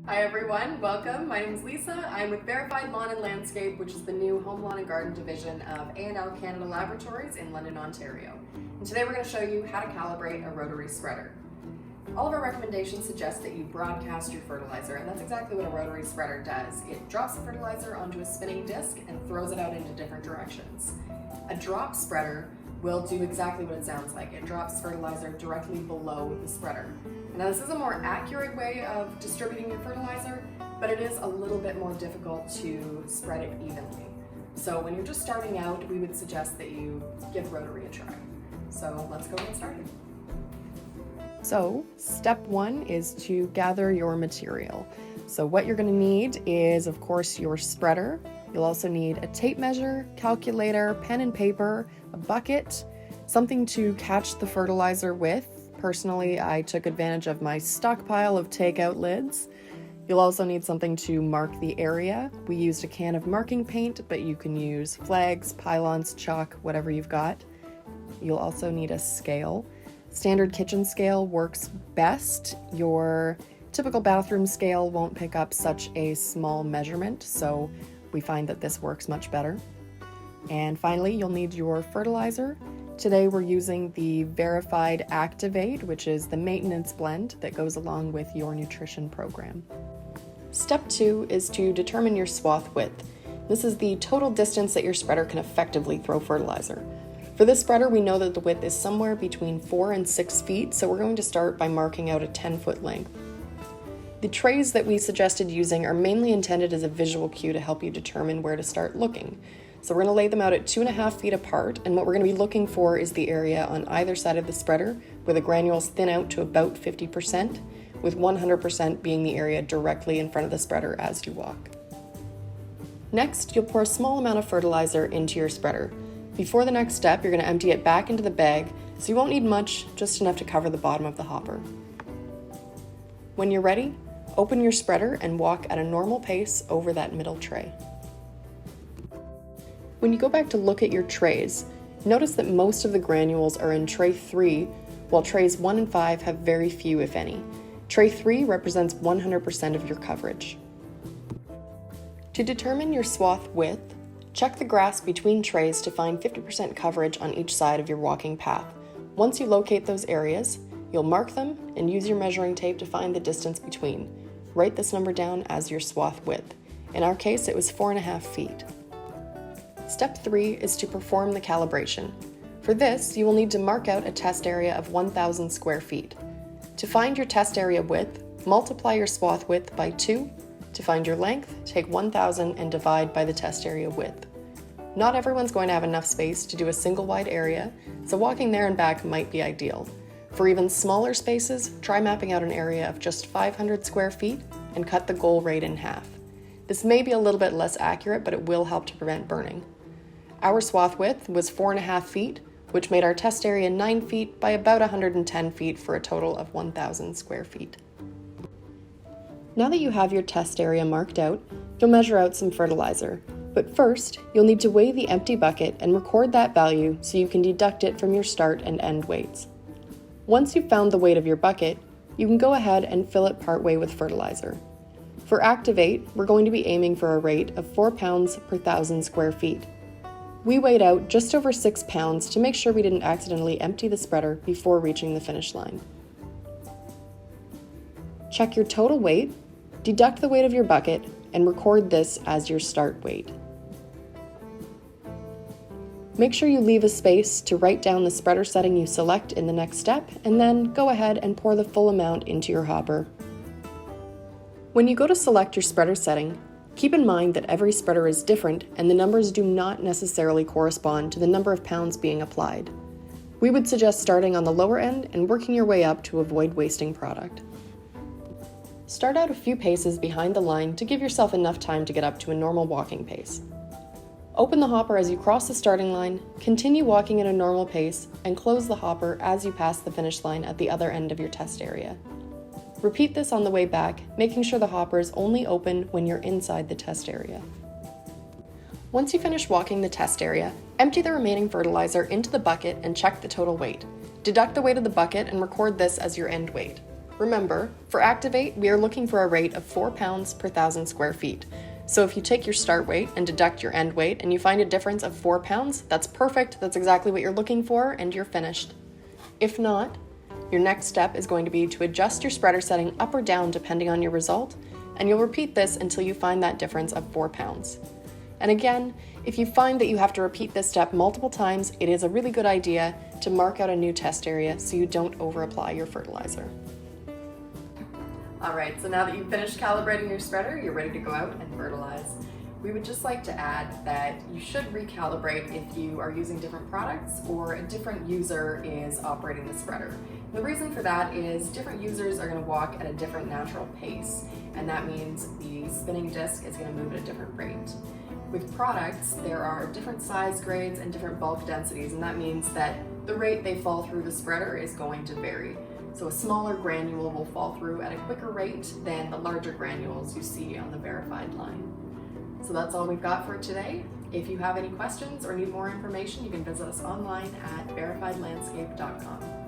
Hi everyone, welcome. My name is Lisa. I'm with Verified Lawn and Landscape, which is the new Home Lawn and Garden division of A&L Canada Laboratories in London, Ontario. And today we're going to show you how to calibrate a rotary spreader. All of our recommendations suggest that you broadcast your fertilizer, and that's exactly what a rotary spreader does. It drops the fertilizer onto a spinning disc and throws it out into different directions. A drop spreader will do exactly what it sounds like. It drops fertilizer directly below the spreader. Now this is a more accurate way of distributing your fertilizer, but it is a little bit more difficult to spread it evenly. So when you're just starting out, we would suggest that you give rotary a try. So let's go get started. So step one is to gather your material. So what you're going to need is, of course, your spreader. You'll also need a tape measure, calculator, pen and paper, a bucket, something to catch the fertilizer with. Personally, I took advantage of my stockpile of takeout lids. You'll also need something to mark the area. We used a can of marking paint, but you can use flags, pylons, chalk, whatever you've got. You'll also need a scale. Standard kitchen scale works best. Your typical bathroom scale won't pick up such a small measurement, so we find that this works much better. And finally, you'll need your fertilizer. Today we're using the Verified Activate, which is the maintenance blend that goes along with your nutrition program. Step two is to determine your swath width. This is the total distance that your spreader can effectively throw fertilizer. For this spreader, we know that the width is somewhere between 4 and 6 feet, so we're going to start by marking out a 10-foot length. The trays that we suggested using are mainly intended as a visual cue to help you determine where to start looking. So we're going to lay them out at 2.5 feet apart, and what we're going to be looking for is the area on either side of the spreader where the granules thin out to about 50%, with 100% being the area directly in front of the spreader as you walk. Next, you'll pour a small amount of fertilizer into your spreader. Before the next step, you're going to empty it back into the bag, so you won't need much, just enough to cover the bottom of the hopper. When you're ready, open your spreader and walk at a normal pace over that middle tray. When you go back to look at your trays, notice that most of the granules are in tray 3, while trays 1 and 5 have very few, if any. Tray 3 represents 100% of your coverage. To determine your swath width, check the grass between trays to find 50% coverage on each side of your walking path. Once you locate those areas, you'll mark them and use your measuring tape to find the distance between. Write this number down as your swath width. In our case, it was 4.5 feet. Step 3 is to perform the calibration. For this, you will need to mark out a test area of 1,000 square feet. To find your test area width, multiply your swath width by 2. To find your length, take 1,000 and divide by the test area width. Not everyone's going to have enough space to do a single wide area, so walking there and back might be ideal. For even smaller spaces, try mapping out an area of just 500 square feet and cut the goal rate in half. This may be a little bit less accurate, but it will help to prevent burning. Our swath width was 4.5 feet, which made our test area 9 feet by about 110 feet for a total of 1,000 square feet. Now that you have your test area marked out, you'll measure out some fertilizer. But first, you'll need to weigh the empty bucket and record that value so you can deduct it from your start and end weights. Once you've found the weight of your bucket, you can go ahead and fill it partway with fertilizer. For Activate, we're going to be aiming for a rate of 4 pounds per 1,000 square feet. We weighed out just over 6 pounds to make sure we didn't accidentally empty the spreader before reaching the finish line. Check your total weight, deduct the weight of your bucket, and record this as your start weight. Make sure you leave a space to write down the spreader setting you select in the next step, and then go ahead and pour the full amount into your hopper. When you go to select your spreader setting, keep in mind that every spreader is different and the numbers do not necessarily correspond to the number of pounds being applied. We would suggest starting on the lower end and working your way up to avoid wasting product. Start out a few paces behind the line to give yourself enough time to get up to a normal walking pace. Open the hopper as you cross the starting line, continue walking at a normal pace, and close the hopper as you pass the finish line at the other end of your test area. Repeat this on the way back, making sure the hopper is only open when you're inside the test area. Once you finish walking the test area, empty the remaining fertilizer into the bucket and check the total weight. Deduct the weight of the bucket and record this as your end weight. Remember, for Activate, we are looking for a rate of 4 pounds per 1,000 square feet. So if you take your start weight and deduct your end weight and you find a difference of 4 pounds, that's perfect, that's exactly what you're looking for, and you're finished. If not, your next step is going to be to adjust your spreader setting up or down depending on your result, and you'll repeat this until you find that difference of 4 pounds. And again, if you find that you have to repeat this step multiple times, it is a really good idea to mark out a new test area so you don't over-apply your fertilizer. Alright, so now that you've finished calibrating your spreader, you're ready to go out and fertilize. We would just like to add that you should recalibrate if you are using different products or a different user is operating the spreader. The reason for that is different users are going to walk at a different natural pace, and that means the spinning disc is going to move at a different rate. With products, there are different size grades and different bulk densities, and that means that the rate they fall through the spreader is going to vary. So a smaller granule will fall through at a quicker rate than the larger granules you see on the verified line. So that's all we've got for today. If you have any questions or need more information, you can visit us online at verifiedlandscape.com.